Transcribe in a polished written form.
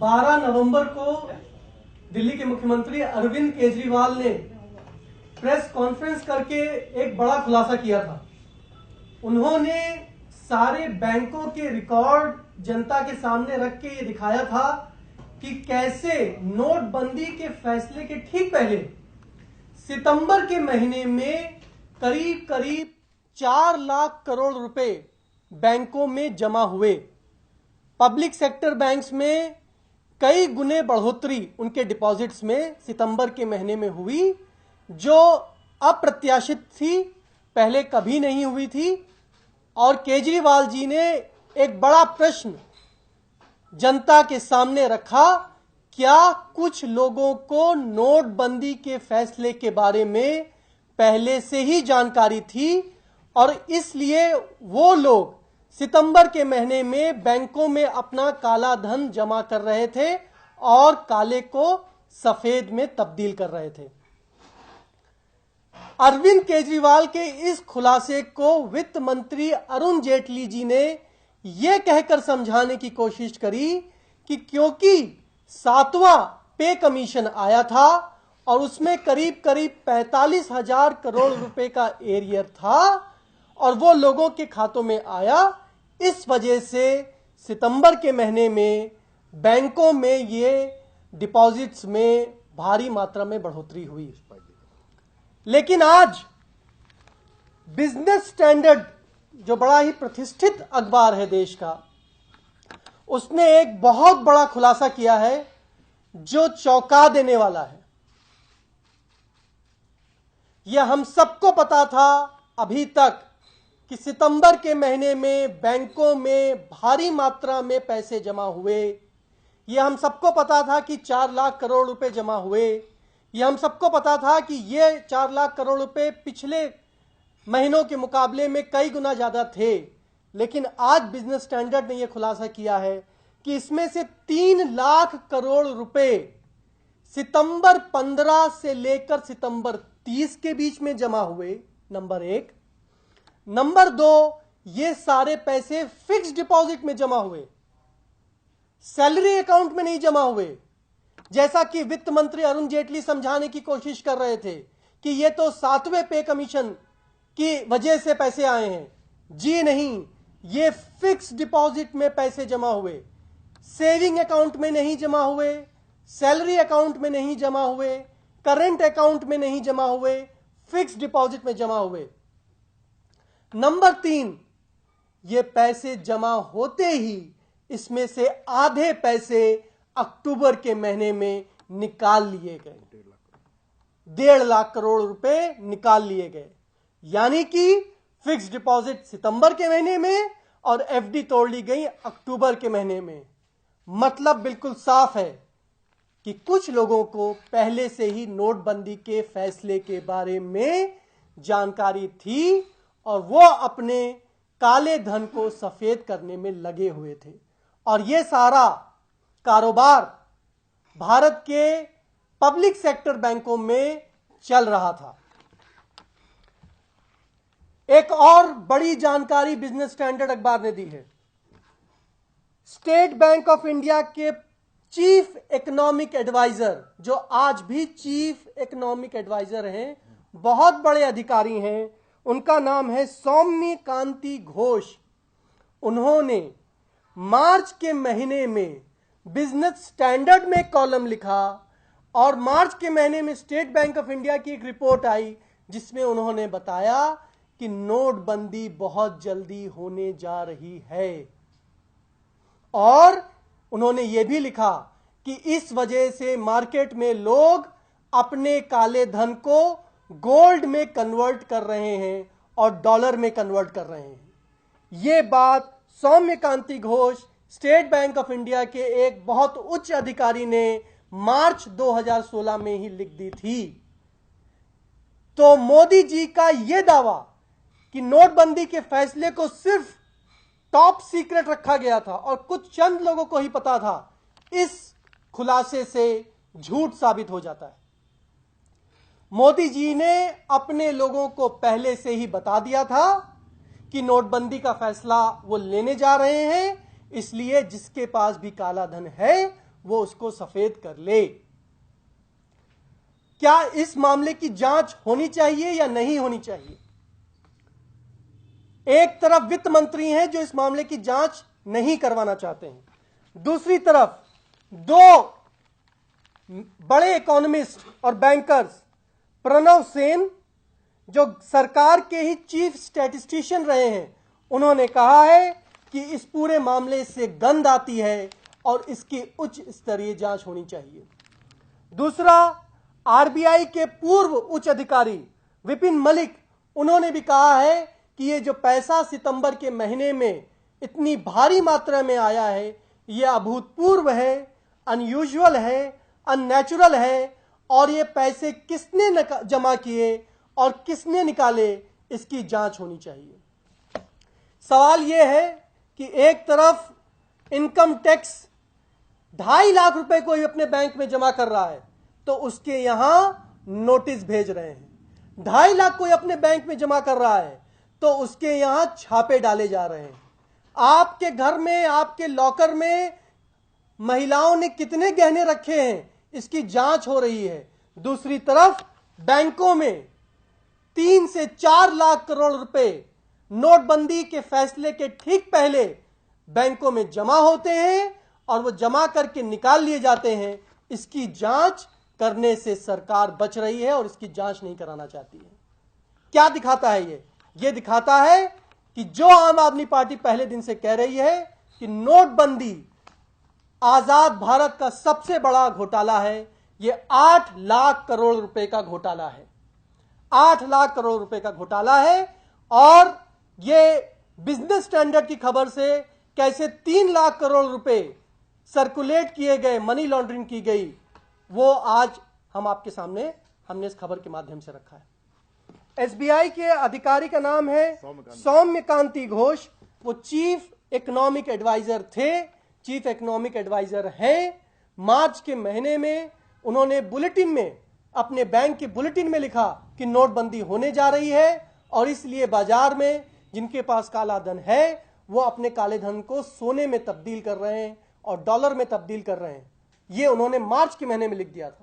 12 नवंबर को दिल्ली के मुख्यमंत्री अरविंद केजरीवाल ने प्रेस कॉन्फ्रेंस करके एक बड़ा खुलासा किया था। उन्होंने सारे बैंकों के रिकॉर्ड जनता के सामने रख के ये दिखाया था कि कैसे नोटबंदी के फैसले के ठीक पहले सितंबर के महीने में करीब करीब 4 लाख करोड़ रुपए बैंकों में जमा हुए। पब्लिक सेक्टर बैंक्स में कई गुने बढ़ोतरी उनके डिपॉजिट्स में सितंबर के महीने में हुई, जो अप्रत्याशित थी, पहले कभी नहीं हुई थी। और केजरीवाल जी ने एक बड़ा प्रश्न जनता के सामने रखा, क्या कुछ लोगों को नोटबंदी के फैसले के बारे में पहले से ही जानकारी थी और इसलिए वो लोग सितंबर के महीने में बैंकों में अपना काला धन जमा कर रहे थे और काले को सफेद में तब्दील कर रहे थे। अरविंद केजरीवाल के इस खुलासे को वित्त मंत्री अरुण जेटली जी ने यह कहकर समझाने की कोशिश करी कि क्योंकि 7वां पे कमीशन आया था और उसमें करीब करीब 45,000 करोड़ रुपए का एरियर था और वो लोगों के खातों में आया, इस वजह से सितंबर के महीने में बैंकों में ये डिपॉजिट्स में भारी मात्रा में बढ़ोतरी हुई। लेकिन आज बिजनेस स्टैंडर्ड, जो बड़ा ही प्रतिष्ठित अखबार है देश का, उसने एक बहुत बड़ा खुलासा किया है जो चौंका देने वाला है। यह हम सबको पता था अभी तक कि सितंबर के महीने में बैंकों में भारी मात्रा में पैसे जमा हुए। यह हम सबको पता था कि 4 लाख करोड़ रुपए जमा हुए। यह हम सबको पता था कि ये 4 लाख करोड़ रुपए पिछले महीनों के मुकाबले में कई गुना ज्यादा थे। लेकिन आज बिजनेस स्टैंडर्ड ने यह खुलासा किया है कि इसमें से 3 लाख करोड़ रुपए सितंबर 15 से लेकर सितंबर 30 के बीच में जमा हुए, नंबर 1। नंबर 2, ये सारे पैसे फिक्स्ड डिपॉजिट में जमा हुए, सैलरी अकाउंट में नहीं जमा हुए, जैसा कि वित्त मंत्री अरुण जेटली समझाने की कोशिश कर रहे थे कि ये तो 7वें पे कमीशन की वजह से पैसे आए हैं। जी नहीं, ये फिक्स डिपॉजिट में पैसे जमा हुए, सेविंग अकाउंट में नहीं जमा हुए, सैलरी अकाउंट में नहीं जमा हुए, करंट अकाउंट में नहीं जमा हुए, फिक्स डिपॉजिट में जमा हुए। नंबर 3, ये पैसे जमा होते ही इसमें से आधे पैसे अक्टूबर के महीने में निकाल लिए गए। 1.5 लाख करोड़ रुपए निकाल लिए गए। यानी कि फिक्स डिपॉजिट सितंबर के महीने में और एफडी तोड़ ली गई अक्टूबर के महीने में। मतलब बिल्कुल साफ है कि कुछ लोगों को पहले से ही नोटबंदी के फैसले के बारे में जानकारी थी और वो अपने काले धन को सफेद करने में लगे हुए थे। और ये सारा कारोबार भारत के पब्लिक सेक्टर बैंकों में चल रहा था। एक और बड़ी जानकारी बिजनेस स्टैंडर्ड अखबार ने दी है। स्टेट बैंक ऑफ इंडिया के चीफ इकोनॉमिक एडवाइजर, जो आज भी चीफ इकोनॉमिक एडवाइजर हैं, बहुत बड़े अधिकारी हैं, उनका नाम है सौम्य कांति घोष। उन्होंने मार्च के महीने में बिजनेस स्टैंडर्ड में कॉलम लिखा और मार्च के महीने में स्टेट बैंक ऑफ इंडिया की एक रिपोर्ट आई जिसमें उन्होंने बताया कि नोटबंदी बहुत जल्दी होने जा रही है। और उन्होंने यह भी लिखा कि इस वजह से मार्केट में लोग अपने काले धन को गोल्ड में कन्वर्ट कर रहे हैं और डॉलर में कन्वर्ट कर रहे हैं। यह बात Soumya Kanti Ghosh, State Bank of India के एक बहुत उच्च अधिकारी ने मार्च 2016 में ही लिख दी थी। तो मोदी जी का यह दावा कि नोटबंदी के फैसले को सिर्फ टॉप सीक्रेट रखा गया था और कुछ चंद लोगों को ही पता था, इस खुलासे से झूठ साबित हो जाता है। मोदी जी ने अपने लोगों को पहले से ही बता दिया था कि नोटबंदी का फैसला वो लेने जा रहे हैं, इसलिए जिसके पास भी काला धन है वो उसको सफेद कर ले। क्या इस मामले की जांच होनी चाहिए या नहीं होनी चाहिए? एक तरफ वित्त मंत्री हैं जो इस मामले की जांच नहीं करवाना चाहते हैं, दूसरी तरफ दो बड़े इकोनॉमिस्ट और बैंकर्स, प्रणव सेन जो सरकार के ही चीफ स्टैटिस्टिशियन रहे हैं, उन्होंने कहा है कि इस पूरे मामले से गंध आती है और इसकी उच्च स्तरीय जांच होनी चाहिए। दूसरा, आरबीआई के पूर्व उच्च अधिकारी विपिन मलिक, उन्होंने भी कहा है कि ये जो पैसा सितंबर के महीने में इतनी भारी मात्रा में आया है, यह अभूतपूर्व है, अनयूजुअल है, अननेचुरल है, और ये पैसे किसने जमा किए और किसने निकाले, इसकी जांच होनी चाहिए। सवाल यह है कि एक तरफ इनकम टैक्स 2.5 लाख रुपए कोई अपने बैंक में जमा कर रहा है तो उसके यहां नोटिस भेज रहे हैं, 2.5 लाख कोई अपने बैंक में जमा कर रहा है तो उसके यहां छापे डाले जा रहे हैं। आपके घर में, आपके लॉकर में महिलाओं ने कितने गहने रखे हैं, इसकी जांच हो रही है। दूसरी तरफ बैंकों में 3 से 4 लाख करोड़ रुपए नोटबंदी के फैसले के ठीक पहले बैंकों में जमा होते हैं और वो जमा करके निकाल लिए जाते हैं। इसकी जांच करने से सरकार बच रही है और इसकी जांच नहीं कराना चाहती है। क्या दिखाता है ये दिखाता है कि जो आम आदमी पार्टी पहले दिन से कह रही है कि नोटबंदी आजाद भारत का सबसे बड़ा घोटाला है, ये 8 लाख करोड़ रुपए का घोटाला है, 8 लाख करोड़ रुपए का घोटाला है। और ये बिजनेस स्टैंडर्ड की खबर से कैसे 3 लाख करोड़ रुपए सर्कुलेट किए गए, मनी लॉन्ड्रिंग की गई, वो आज हम आपके सामने हमने इस खबर के माध्यम से रखा है। एसबीआई के अधिकारी का नाम है सौम्यकांति घोष, वो चीफ इकोनॉमिक एडवाइजर थे, चीफ इकोनॉमिक एडवाइजर हैं। मार्च के महीने में उन्होंने बुलेटिन में, अपने बैंक के बुलेटिन में लिखा कि नोटबंदी होने जा रही है और इसलिए बाजार में जिनके पास काला धन है वो अपने काले धन को सोने में तब्दील कर रहे हैं और डॉलर में तब्दील कर रहे हैं। ये उन्होंने मार्च के महीने में लिख दिया था।